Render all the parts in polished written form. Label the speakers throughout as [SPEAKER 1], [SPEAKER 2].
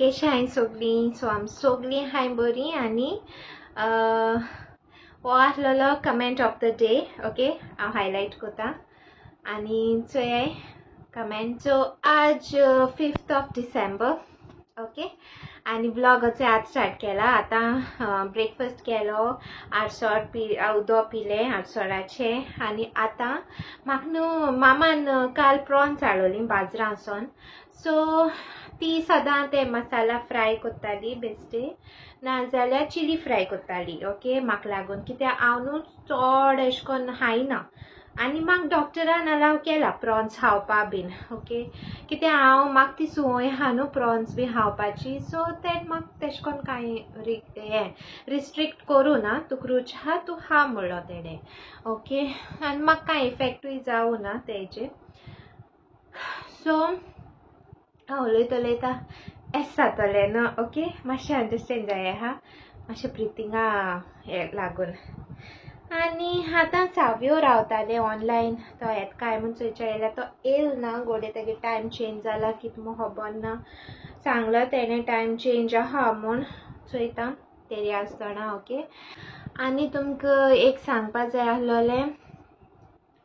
[SPEAKER 1] केशें हाय सगळीं सो आम सगळीं हाय बरी आनी हो आसलेलो comment of the day okay हांव हायलायट कोता आनी चोय कमेंट सो आज 5th of December ओके आनी ब्लॉग आज स्टार्ट केला आतां ब्रेकफास्ट केलो आडसोड उदक पिलें आडसोडाचें आनी आतां म्हाका न्हू मामान काल प्रॉन्स हाडलोलीं बाजरांसून सो ती सदां ते मसाला फ्राय कोत्ताली बेश्टे नाजाल्यार चिली फ्राय कोत्ताली ओके म्हाका लागून कित्याक हांव न्हू चड अशें करून खायना आनी म्हाका डॉक्टरान अलाव केला प्रॉन्स खावपा बीन ओके कित्याक हांव म्हाका ती संवय आहा न्हू प्रॉन्स बी खावपाची सो तें म्हाका तेशें कोन्न कांय हें रिस्ट्रिक्ट करूं ना तुका रूच आहा तूं खा म्हणलो तेणें ओके आनी म्हाका कांय इफेक्टूय जावं ना तेजें सो हांव उलयता एस जातलें न्हू ओके मातशें अंडरस्टँड जाय आहा मातशें ब्रिथिंगा हें लागून आनी आतां सावयो रावताले ऑनलायन तो येता काय म्हूण चोयच्या येयल्यार तो येल ना गोडे तेगे टायम चेंज जाला कितें म्हूण खबर ना सांगलो तेणें टायम चेंज आहा म्हूण चोयता तेरी आसतना ओके आनी तुमकां एक सांगपा जाय आसलोलें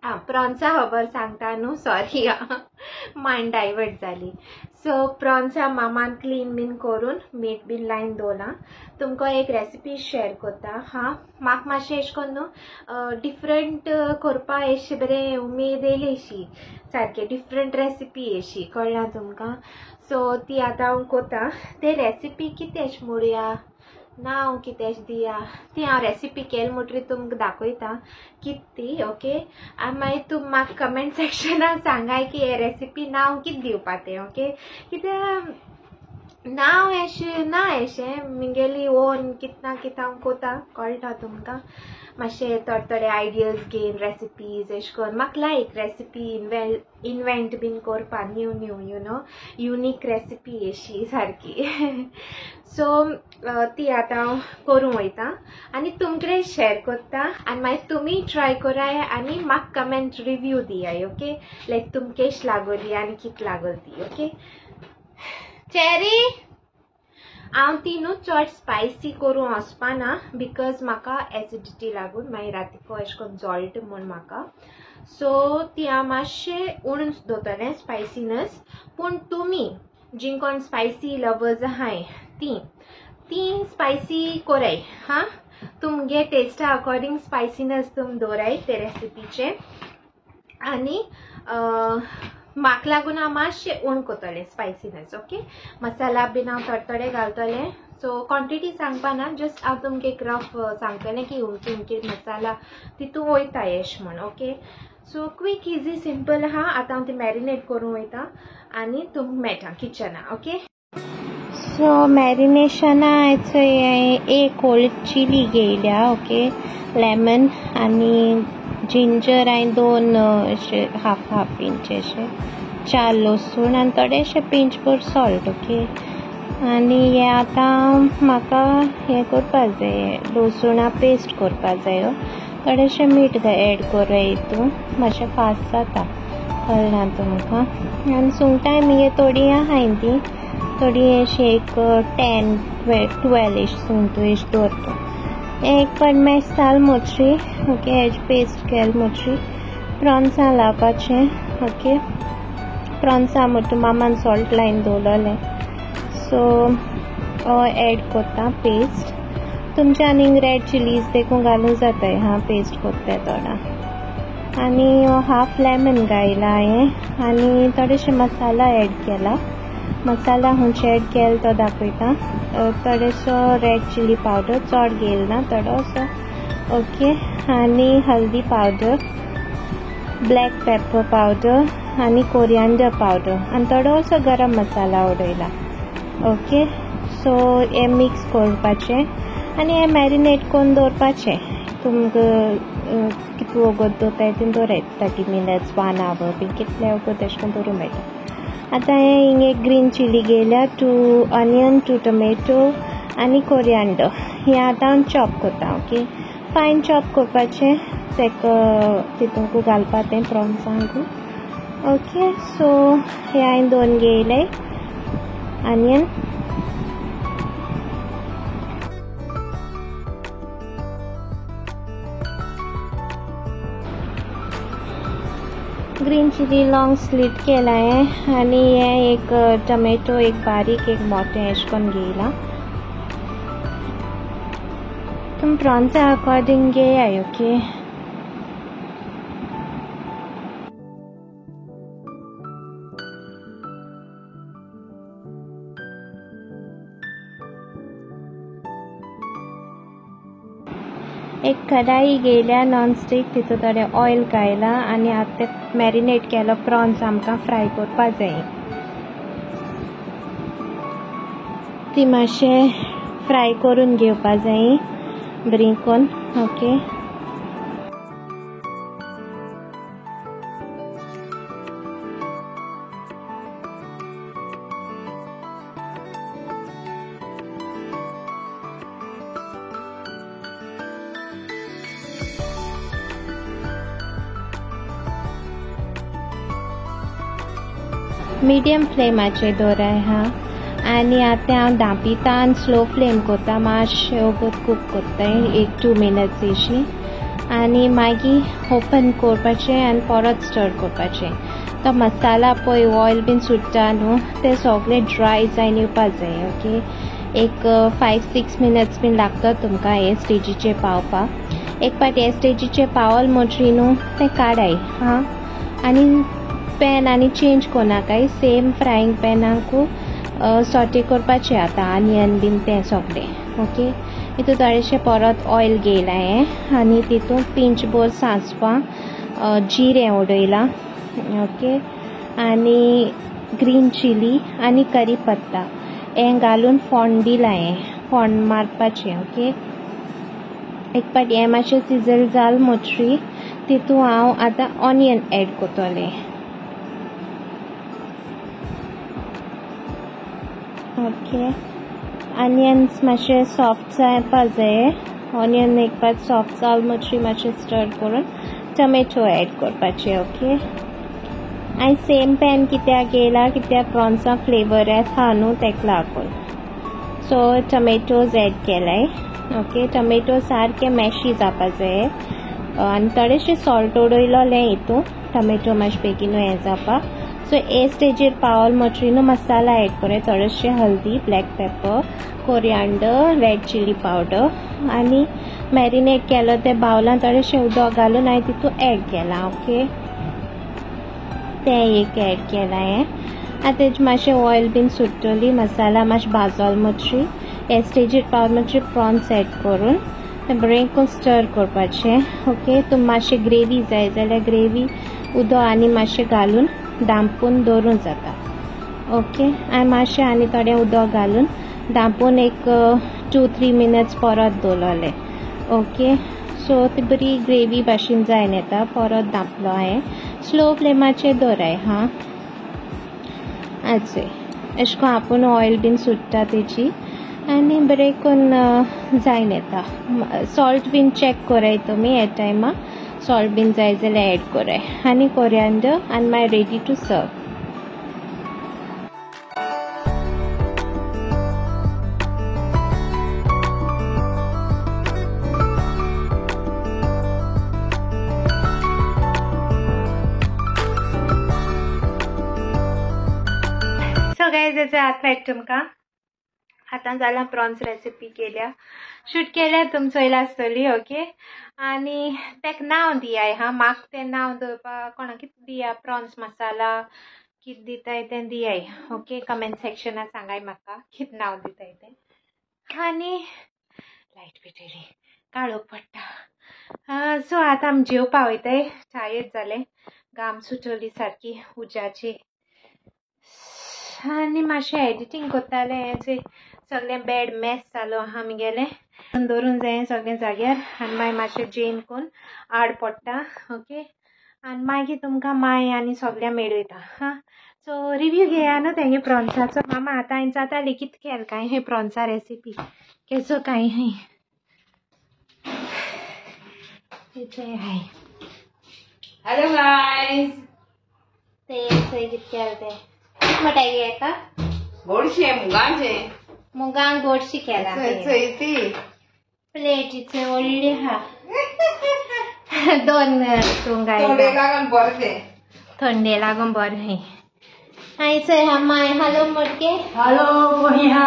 [SPEAKER 1] प्रॉन्सा खबर सांगता न्हू सॉरी मायंड डायवर्ट जाली सो प्रॉन्सा मामान क्लीन बीन करून मीठ बीन लायन दवरलां तुमकां एक रेसिपी शेअर कोता म्हाका मातशें एशें कोन्न न्हू डिफरंट करपा एशें बरें उमेद येयली सारकें डिफरंट रेसिपी एशी कळ्ळां तुमकां सो ती आतां हांव कोता ते रेसिपी कितें एशें म्हणुया नांव कितें दिया ती हांव रेसिपी केली म्हणटरी तुमकां दाखयता कितें ती ओके आनी मागीर तुम म्हाका कमेंट सेक्शनान सांगाय की हे रेसिपी नांव कितें दिवपा तें ओके कित्याक नांव एशें ना एशें म्हगेली ओन कितें ना कितें हांव कोता कळटा तुमकां मातशें थोडे आयडियाज घेवन रेसिपीज एशें करून म्हाका लायक रेसिपी इन्वेंट बीन करपा new you know unique recipe एशी सारकी सो ती आतां हांव करूं वयता आनी तुमकडेन शेअर कोत्ता आनी मागीर तुमी ट्राय कराय आनी म्हाका कमेंट रिव्यू दियाय ओके लायक तुमकां केश लागोली आनी कितें लागोली ती ओके चेरी हांव ती न्हू चड स्पायसी करूं वचपाना बिकॉज म्हाका एसिडिटी लागून मागीर रातीको अशें करून जॉल्ट म्हूण म्हाका सो ती हांव मातशें उणें दवरतलें स्पायसीनस पूण तुमी जीं कोण स्पायसी लवर्स आहाय ती स्पायसी कोराय तुमगे टेस्टा अकॉर्डिंग स्पायसीनस तुम दवराय ते रेसिपीचे आनी म्हाका लागून हांव मातशें उण कोतलें स्पायसीनस ओके मसाला बीन हांव थोडे घालतलें सो क्वॉन्टिटी सांगपा ना जस्ट हांव तुमकां एक रफ सांगतलें की उमके मसाला तितू वयता एश म्हूण okay so quick easy simple आहा आतां हांव ती मॅरिनेट करूं वयता आनी तुमकां मेळटा किचना ओके सो मॅरिनेशना एक कोल्ड चिली घेयल्या ओके लेमन आनी जिंजर हांवें 2 अशे हाफ इंच अशे 4 लसूण आनी थोडेशे पिंच भर सॉल्ट ओके आनी हे आतां म्हाका हें करपा जाय लसूणा पेस्ट करपा जाय थोडेशें मीठ एड करूं हितून मातशें फास्ट जाता कळना तुमकां आनी सुंगटां मगे थोडी आहाय ती थोडी अशी एक 10-12 इश सुंगटू इश दवरता एक पण मॅश जाल मुटरी ओके हेज पेस्ट केल मुटरी प्रॉन्सां लावपाचें ओके प्रॉन्सां म्हणटा मामान सॉल्ट लायन दवरलें सो एड कोत्ता पेस्ट तुमच्या आनीक रेड चिलीज देखून घालूं जाताय पेस्ट कोत्ताय थोडा आनी हाफ लेमन घायला हांवें आनी थोडेशे मसाला एड केला मसाला खंयचे एड केला तो दाखयता थोडेसो रेड चिली पावडर चड घेयला ना थोडोसो ओके आनी हल्दी पावडर ब्लॅक पेपर पावडर आनी कोरिएंडर पावडर आनी थोडोसो गरम मसाला उडयला ओके सो हे मिक्स करपाचें आनी हे मॅरिनेट करून दवरपाचें तुमकां कितलो वगत दवरताय तीं दवराय 30 मिनट्स 1 आवर बीन कितले वगत अशें करून दवरूं मेळटा आतां हें हिंग एक ग्रीन चिली घेयल्या 2 ऑनियन 2 टोमॅटो आनी कोरिएंडर हें आतां हांव चॉप कोता ओके फायन चॉप करपाचें तितूंक घालपा तें प्रॉन्सांक ओके सो हे हांवें 2 घेयले onion green chilli long slit केला आहे आणि हे एक टोमॅटो एक बारीक एक मोठे अशें करून घेयला. तुम प्रॉन्सा अकॉर्डिंग घेयाय. ओके एक कढाई घेयल्या नॉनस्टिक तितून थोडे ऑयल घायला आणि आतां ते मॅरिनेट केलो प्रॉन्स आमकां फ्राय करपाक जाय. ती मातशें फ्राय करून घेवपा जाय बरी करून. ओके मिडियम फ्लेमाचेर दवराय हा. आनी आतां हांव धांपिता आनी स्लो फ्लेम करता. मातशें वगत कूक करताय 1-2 मिनट्स अशी आनी मागीर ओपन करपाचें आनी परत स्टर करपाचें. तो मसाला पळय ऑयल बीन सुट्टा न्हू तें सगळें ड्राय जावन येवपाक जाय. ओके एक 5-6 मिनट्स बीन लागतात तुमकां हे स्टेजीचेर पावपाक. एक पाटी हे स्टेजीचेर पावल म्हणटरी न्हू तें काडाय हां. आनी पॅन आनी चेंज कोनाकाय. सेम फ्रायींग पॅनाकू सॉटे करपाचें आतां आनियन बीन तें सगळें. ओके हितून थोडेशें परत ऑयल घेयला हें आनी तितून पिंच भर सांसवां जिरें उडयलां. ओके आनी ग्रीन चिली आनी करीपत्ता हें घालून फोण्ण दिलां. हें फोण्ण मारपाचें. ओके एक पाटी हें मातशें सिजल जाल म्हणटरी तितून हांव आतां ऑनियन एड करतलें. ओके ऑनियन्स मातशे सॉफ्ट जावपा जाय. ऑनियन एक पाट सॉफ्ट जाल म्हणटरी मातशें स्टर करून टोमॅटो एड करपाचे. ओके हांवें सेम पॅन कित्याक घेयला कित्याक प्रॉन्सा फ्लेवर येता न्हू तेका लागून. सो टोमॅटोज एड केलाय. ओके टोमॅटो सारके मॅशी जावपा जाय आनी थोडेशें सॉल्ट उडयलोलें हितून टोमॅटो मातशें बेगीन हें जावपाक. सो हे स्टेजीर पावल म्हणटरी न्हू मसाला एड कराय. थोडेशें हल्दी black pepper coriander red chilli powder आनी मॅरिनेट केलो ते बावलान थोडेशें उदक घालून हांवें तितून एड केलां. ओके तें एक एड केलां हें. आतां तेजें मातशें ऑयल बीन सुट्टली मसाला मातशें भाजल म्हणटरी हे स्टेजीर पावल म्हणटरी प्रॉन्स एड करून तें बरें करून स्टर करपाचें. ओके तुमकां मातशें ग्रेवी जाय जाल्यार ग्रेवी उदक आनी मातशें घालून धांपून दवरूं जाता. ओके हांवें मातशें आनी थोडें उदक घालून धांपून एक 2-3 मिनट्स परत दवरलें. ओके सो ती बरी ग्रेवी भाशेन जायन येता. परत धांपलो हांवें स्लो फ्लेमाचेर दवराय हां. अशें अशें करून आपूण ऑयल बीन सुट्टा तेजी आनी बरें करून जायन येता. सॉल्ट बीन चॅक कराय तुमी हे टायमा. सॉल्ट बीन जाय जाल्यार एड कराय आनी कोरिएंडर आनी मागीर ready to serve. So guys हेचो दाखयत तुमकां. आतां जाल्यार प्रॉन्स रेसिपी केल्या शूट केल्या तुमी चोयला आसतली. ओके आनी तेका नांव दियाय हां. म्हाका तें नांव दवरपाक कोणा कितें दिया प्रॉन्स मसाला कितें दिताय तें दियाय. ओके कमेंट सेक्शनान सांगाय म्हाका कितें नांव दिताय तें. आनी लायट पेटयली काळोख पडटा. सो आतां आमी जेवपा वयताय. टायर्ड जालें घाम सुटली सारकी उज्याची आनी मातशें एडिटींग करतालें. हें सगळें बॅड मॅस जालो आहा आमगेलें दवरून जाय सगळें जाग्यार आनी मागीर मातशें जेन करून आड पडटा. ओके आनी मागीर तुमकां माय आनी सगळ्यां मेळयता हां. सो रिव्यू घेया न्हू तेंगे प्रॉन्साचो. मामा आतां हांवें जाताली कितें केलें काय हें प्रॉन्सा रेसिपी केसो काय हय हाय. हॅलो गायज ते कितें केलें तें कितें म्हणटाय गे हेका गोडशें मुगांक गोडशी केला. प्लेटीचे व्हडली हा 2 हितून घायला थंडे लागून बरें आयचंय हा माय हॅलो मोटके
[SPEAKER 2] हॅलो भैया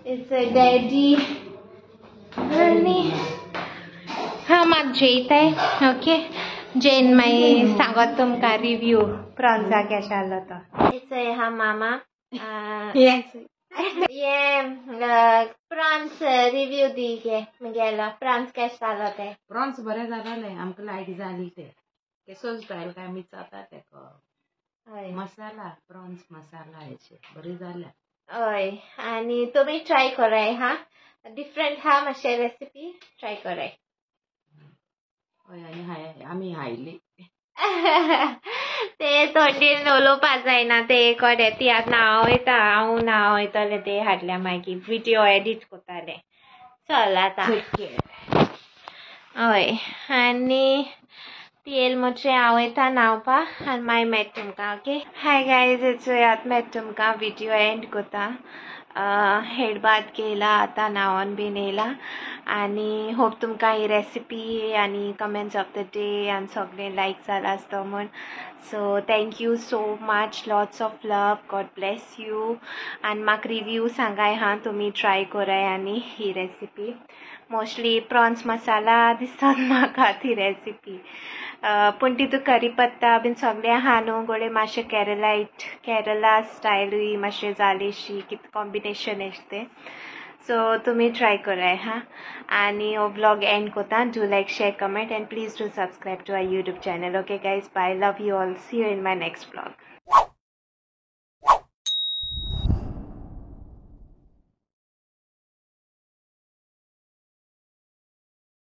[SPEAKER 1] इट्स डॅडी आणि हा मात जेयताय ओके जेन मागीर सांगत तुमकां रिव्यू प्रॉन्सा कशें आसलो तो इट्स हा मामा ये प्रॉन्स रिव्यू दी गे म्हगेलो प्रॉन्स कशें जालो ते
[SPEAKER 2] प्रॉन्स बरें जालेले आमकां लायक जाली ते केसो स्टायल काय मीच जाता तेका मसाला प्रॉन्स मसाला हेचे बरें जाल्या
[SPEAKER 1] हय आनी तुमी ट्राय कराय हा डिफरंट हा मातशे रेसिपी ट्राय कराय
[SPEAKER 2] हय आनी आमी हायली
[SPEAKER 1] ते थंडीन उलोवपा जायना ते कोडे ती आतां हांव वयता हांव वयतलें ते हाडल्या मागीर विडियो एडीट कोत्तालें चल आतां हय आनी ती येयल मुटरी हांव वयता न्हांवपा आनी मागीर मेळटा तुमकां ओके हाय गायज चोय आतां मेळटा तुमकां विडियो एंड कोता हेड बाथ केला आतां न्हांवोन बीन येयला आनी होप तुमकां ही रेसिपी आनी कमेंट्स ऑफ द डे आनी सगळें लायक जाला आसतो म्हूण so thank you so much lots of love God bless you आनी म्हाका रिव्यू सांगाय हा तुमी ट्राय कोराय आनी ही रेसिपी मोस्टली प्रॉन्स मसाला दिसता म्हाका ती रेसिपी पूण तितू करीपत्ता बीन सगळें आहा न्हू गोडे मातशें केरला स्टायलूय मातशें जालेशी कितें कॉम्बिनेशन एशें तें सो तुमी ट्राय कराय हा आनी हो व्लॉग एंड कोता do like share comment and please do subscribe to our YouTube channel okay guys bye love you all see you in my next vlog